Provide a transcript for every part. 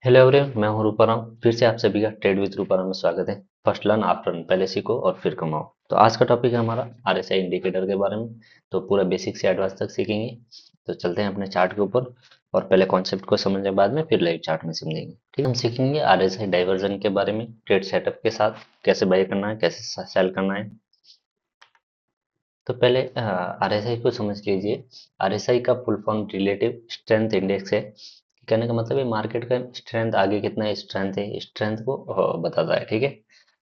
Hello everyone, मैं हूं रूपाराम। फिर से आप सभी का ट्रेड विद रूपाराम में स्वागत है। फर्स्ट लर्न आफ्टर रन, पहले सीखो और फिर कमाओ। तो आज का टॉपिक है हमारा आरएसआई इंडिकेटर के बारे में। तो पूरा बेसिक से एडवांस तक सीखेंगे। तो चलते हैं अपने चार्ट के ऊपर। और पहले कॉन्सेप्ट को समझने के बाद में फिर लाइव चार्ट में समझेंगे। ठीक है, हम सीखेंगे आरएसआई डाइवर्जन के बारे में, ट्रेड सेटअप के साथ कैसे बाय करना है, कैसे सेल करना है। तो पहले आरएसआई को समझ लीजिए। आरएसआई का full form relative strength index है। कहने का मतलब है मार्केट का स्ट्रेंथ आगे कितना स्ट्रेंथ है, स्ट्रेंथ को बताता है। ठीक है,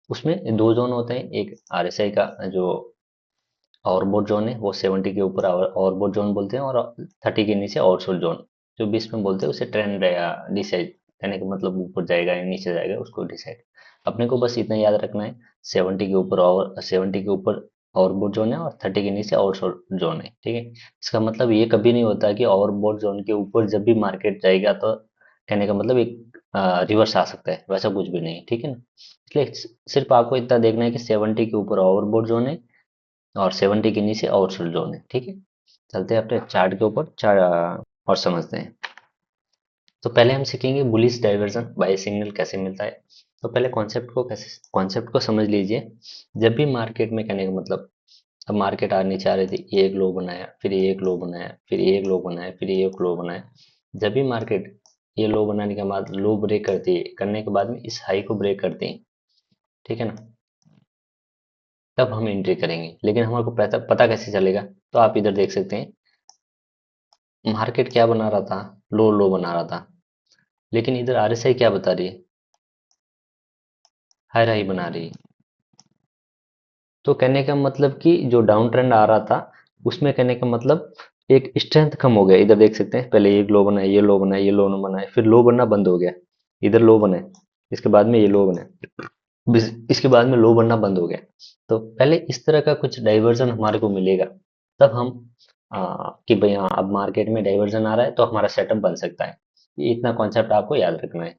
उसमें दो जोन होते हैं। एक आरएसआई का जो ओवरबोट जोन है वो 70 के ऊपर ओवरबोट जोन बोलते हैं, और 30 के नीचे ओवरसोल्ड जोन जो बीच में बोलते हैं उसे ट्रेंड या डिसाइड। कहने का मतलब ऊपर जाएगा या नीचे जाएगा उसको डिसाइड। अपने को बस इतना याद रखना है, 70 के ऊपर ओवरबोट जोन है और 30 के नीचे ओवरसोल्ड जोन है। ठीक है, इसका मतलब ये कभी नहीं होता कि ओवरबोट जोन के ऊपर जब भी मार्केट जाएगा तो कहने का मतलब एक रिवर्स आ सकता है, वैसा कुछ भी नहीं। ठीक है ना, इसलिए सिर्फ आपको इतना देखना है कि 70 के ऊपर ओवरबोट जोन है और 70 के नीचे ओवरसोल्ड जोन है। ठीक है, चलते हैं अपने चार्ट के ऊपर और समझते हैं। तो पहले हम सीखेंगे बुलिश डाइवर्जन बाय सिग्नल कैसे मिलता है। तो पहले कॉन्सेप्ट को समझ लीजिए। जब भी मार्केट में, कहने का मतलब, अब मार्केट आज नीचे आ रही थी, ये एक लो बनाया, फिर ये एक लो बनाया, फिर ये एक लो बनाया, फिर ये एक लो बनाया। जब भी मार्केट ये लो बनाने के बाद लो ब्रेक करती है, करने के बाद में इस हाई को ब्रेक करती है, ठीक है ना, तब हम एंट्री करेंगे। लेकिन हमारे को पता पता कैसे चलेगा? तो आप इधर देख सकते हैं, मार्केट क्या बना रहा था, लो लो बना रहा था। लेकिन इधर आरएसआई क्या बता रही है, हाई हाई बना रही है। तो कहने का मतलब कि जो डाउन ट्रेंड आ रहा था उसमें, कहने का मतलब एक स्ट्रेंथ कम हो गया। इधर देख सकते हैं, पहले एक लो बनाया, ये लो बनाया, ये लो बनाया, फिर लो बनना बंद हो गया। इधर लो बने, इसके बाद में ये लो बने, इसके बाद में लो बनना बंद हो गया। तो पहले इस तरह का कुछ डाइवर्जन हमारे को मिलेगा, तब हम कि भाई हाँ अब मार्केट में डाइवर्जन आ रहा है तो हमारा सेटअप बन सकता है। ये इतना कॉन्सेप्ट आपको याद रखना है।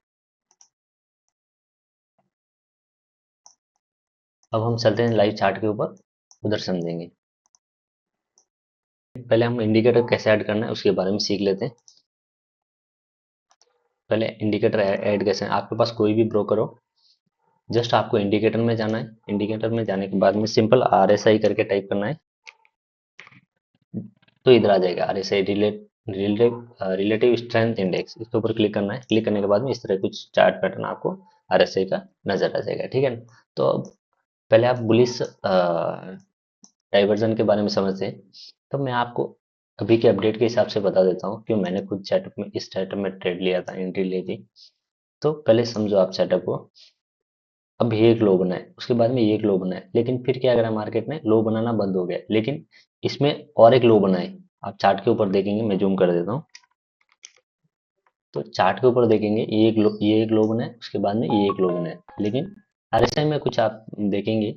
अब हम चलते हैं लाइव चार्ट के ऊपर, उधर समझेंगे। पहले हम इंडिकेटर कैसे ऐड करना है उसके बारे में सीख लेते हैं। पहले इंडिकेटर ऐड कैसे, आपके पास कोई भी ब्रोकर हो, जस्ट आपको इंडिकेटर में जाना है। इंडिकेटर में जाने के बाद में सिंपल आरएसआई करके टाइप करना है, तो इधर आ जाएगा आरएसआई रिलेटिव स्ट्रेंथ इंडेक्स। इसके ऊपर क्लिक करना है। क्लिक करने के बाद में इस तरह कुछ चार्ट पैटर्न आपको आरएसआई का नजर आ जाएगा। ठीक है ना, तो अब पहले आप बुलिश डाइवर्जन के बारे में समझते हैं। तो मैं आपको अभी के अपडेट के हिसाब से बता देता हूँ, क्यों मैंने खुद सेटअप में, इस सेटअप में ट्रेड लिया था, एंट्री ली थी। तो पहले समझो आप सेटअप को। अब ये एक लो बना है, उसके बाद में ये एक लो बना है, लेकिन फिर क्या करा मार्केट ने, लो बनाना बंद हो गया। लेकिन इसमें और एक लो बना है। आप चार्ट के ऊपर देखेंगे, मैं जूम कर देता हूँ। तो चार्ट के ऊपर देखेंगे, ये एक लो बना है, उसके बाद में ये एक लो बना है। लेकिन आरएसआई में कुछ आप देखेंगे,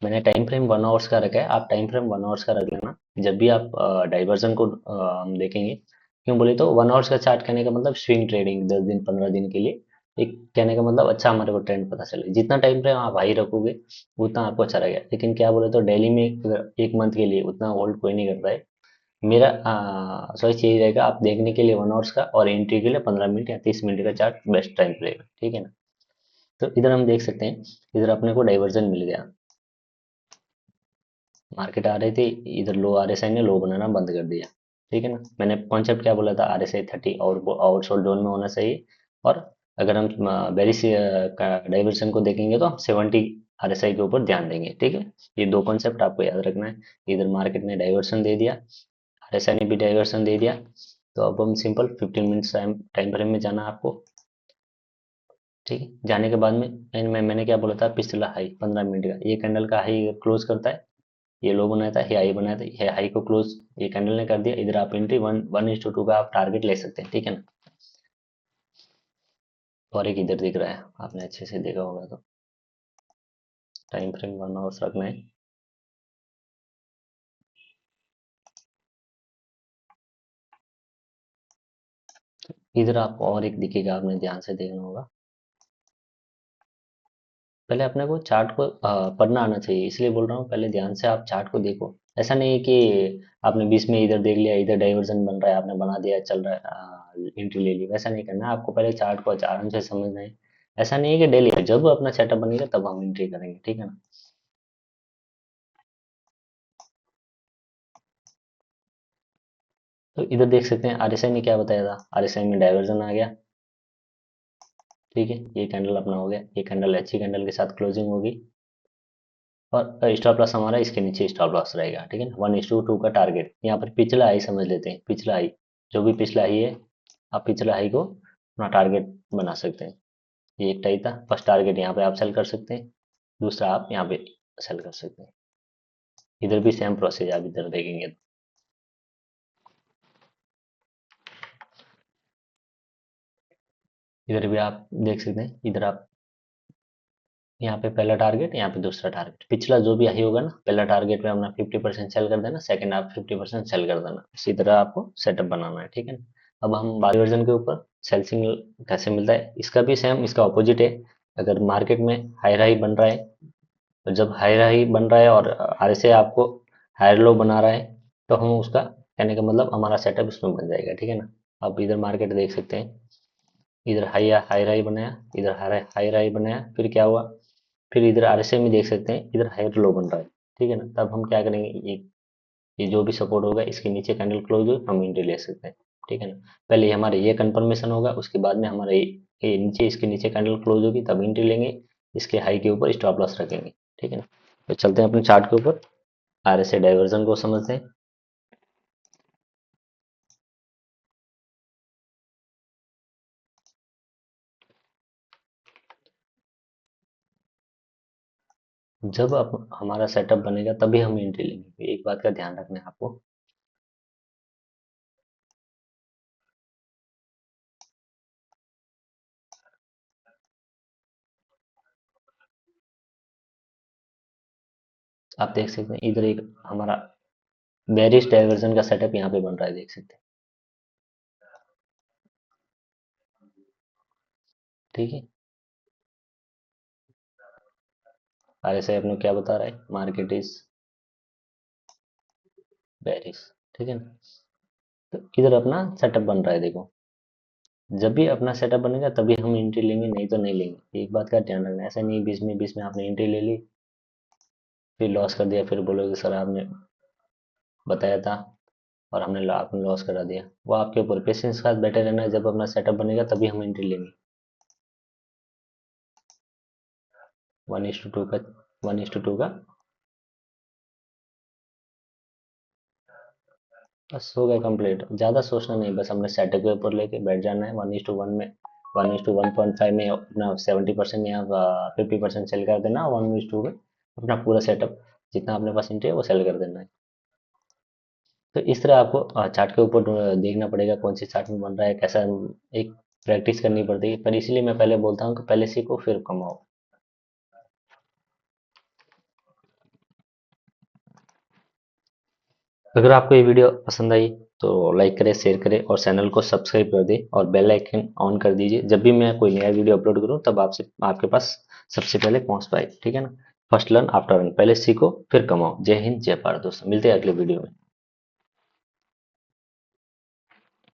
मैंने टाइम फ्रेम 1 आवर्स का रखा है, आप टाइम फ्रेम 1 आवर्स का रख लेना जब भी आप डाइवर्जन को हम देखेंगे। क्यों बोले तो 1 आवर्स का चार्ट कहने का मतलब स्विंग ट्रेडिंग, 10 दिन 15 दिन के लिए एक, कहने का मतलब अच्छा हमारे को ट्रेंड पता चले। जितना टाइम फ्रेम आप हाई रखोगे उतना आपको अच्छा रहेगा। लेकिन क्या बोले तो डेली में एक मंथ के लिए उतना होल्ड कोई नहीं करता है। मेरा चॉइस यही रहेगा, आप देखने के लिए 1 आवर्स का और एंट्री के लिए 15 मिनट या 30 मिनट का चार्ट बेस्ट टाइम रहेगा। ठीक है ना, तो इधर हम देख सकते हैं, इधर अपने को डाइवर्जन मिल गया। मार्केट आ रही थी, इधर लो आरएसआई ने लो बनाना बंद कर दिया। ठीक है ना, मैंने कॉन्सेप्ट क्या बोला था, आरएसआई 30 और आउटसोल्ड जोन में होना चाहिए। और अगर हम बेरिस का डाइवर्सन को देखेंगे तो हम 70 आरएसआई के ऊपर ध्यान देंगे। ठीक है, ये दो कॉन्सेप्ट आपको याद रखना है। इधर मार्केट ने डाइवर्सन दे दिया, आरएसआई ने भी डाइवर्सन दे दिया। तो अब हम सिंपल 15 मिनट्स टाइम फ्रेम में जाना आपको। ठीक है, जाने के बाद में मैंने क्या बोला था, पिछला हाई 15 मिनट का, ये कैंडल का हाई क्लोज करता है, ये लो बनाया था, ये हाई बनाया था, ये हाई को क्लोज ये कैंडल ने कर दिया। इधर आप एंट्री 1:2 का आप टारगेट ले सकते हैं। ठीक है ना, और एक इधर दिख रहा है, आपने अच्छे से देखा होगा। तो टाइम फ्रेम 1 आवर्स रखना है। इधर आपको और एक दिखेगा, आपने ध्यान से देखना होगा। पहले अपने को चार्ट को पढ़ना आना चाहिए, इसलिए बोल रहा हूँ पहले ध्यान से आप चार्ट को देखो। ऐसा नहीं है कि आपने बीच में इधर देख लिया, इधर डाइवर्जन बन रहा है, आपने बना दिया, चल रहा है, एंट्री ले ली, वैसा नहीं करना है। आपको पहले चार्ट को आराम से समझना है। ऐसा नहीं है कि डेली, जब अपना सेटअप बनेगा तब हम एंट्री करेंगे, ठीक है ना। तो इधर देख सकते हैं आरएसआई में क्या बताया था, आरएसआई में डाइवर्जन आ गया, ठीक है। ये कैंडल अपना हो गया, ये कैंडल अच्छी कैंडल के साथ क्लोजिंग होगी, और स्टॉप लॉस हमारा इसके नीचे स्टॉप लॉस रहेगा, ठीक है ना। 1:2 का टारगेट, यहाँ पर पिछला हाई समझ लेते हैं, पिछला हाई, जो भी पिछला हाई है, आप पिछला हाई को अपना टारगेट बना सकते हैं। ये एक टाइप था, फर्स्ट टारगेट यहाँ पे आप सेल कर सकते हैं, दूसरा आप यहाँ पे सेल कर सकते हैं। इधर भी सेम प्रोसेस आप इधर देखेंगे तो। इधर भी आप देख सकते हैं, इधर आप यहाँ पे पहला टारगेट, यहाँ पे दूसरा टारगेट, पिछला जो भी हाई होगा ना, पहला टारगेट पे अपना 50% सेल कर देना, सेकंड आप 50% सेल कर देना, इसी तरह आपको सेटअप बनाना है, ठीक है ना। अब हम बारी वर्जन के ऊपर सेल सिग्नल कैसे मिलता है, इसका भी सेम, इसका ऑपोजिट है। अगर मार्केट में हायर हाई बन रहा है, तो जब हायर हाई बन रहा है और आर से आपको हायर लो बना रहा है, तो हम उसका कहने का मतलब हमारा सेटअप इसमें बन जाएगा, ठीक है ना। अब इधर मार्केट देख सकते हैं, इधर हाई हाई हाई बनाया, इधर हाई हाई बनाया, फिर क्या हुआ, फिर इधर आरएसआई में देख सकते हैं इधर हायर लो बन रहा है, ठीक है ना। तब हम क्या करेंगे, ये जो भी सपोर्ट होगा इसके नीचे कैंडल क्लोज हो, हम एंट्री ले सकते हैं, ठीक है ना। पहले हमारे ये कंफर्मेशन होगा, उसके बाद में हमारा ये नीचे, इसके नीचे कैंडल क्लोज होगी तब एंट्री लेंगे, इसके हाई के ऊपर स्टॉप लॉस रखेंगे, ठीक है ना। तो चलते हैं अपने चार्ट के ऊपर, आरएसआई डाइवर्जन को समझते हैं। जब हमारा सेटअप बनेगा तभी हम एंट्री लेंगे, एक बात का ध्यान रखना है आपको। आप देख सकते हैं इधर एक हमारा बेरिश डाइवर्जन का सेटअप यहाँ पे बन रहा है, देख सकते हैं, ठीक है। आरएसआई अपने क्या बता रहा है, मार्केट इज बेरिश, ठीक है ना। तो इधर अपना सेटअप बन रहा है, देखो, जब भी अपना सेटअप बनेगा तभी हम एंट्री लेंगे, नहीं तो नहीं लेंगे, एक बात का ध्यान रखना है। ऐसा नहीं बीच में आपने एंट्री ले ली, फिर लॉस कर दिया, फिर बोलोगे सर आपने बताया था और आपने लॉस करा दिया, वो आपके ऊपर। पेशेंस के साथ बैठे रहना है, जब अपना सेटअप बनेगा तभी हम एंट्री लेंगे। 1:2 का, 1:2 का, बस हो गया कंप्लीट, ज़्यादा सोचना नहीं, बस हमने सेटअप के ऊपर लेके बैठ जाना है। 1:1 में, 1:1.5 में अपना 70% या 50% सेल कर देना, 1:2 में अपना पूरा सेटअप जितना अपने पास एंट्री है वो सेल कर देना है। तो इस तरह आपको चार्ट के ऊपर देखना पड़ेगा कौन सी चार्ट में बन रहा है, कैसा, एक प्रैक्टिस करनी पड़ती है, पर इसीलिए मैं पहले बोलता हूँ कि पहले सीखो फिर कमाओ। अगर आपको ये वीडियो पसंद आई तो लाइक करें, शेयर करें और चैनल को सब्सक्राइब कर दें और बेल आइकन ऑन कर दीजिए, जब भी मैं कोई नया वीडियो अपलोड करूँ तब आपसे आपके पास सबसे पहले पहुंच पाए, ठीक है ना। फर्स्ट लर्न आफ्टर रन, पहले सीखो फिर कमाओ। जय हिंद, जय भारत दोस्तों, मिलते हैं अगले वीडियो में।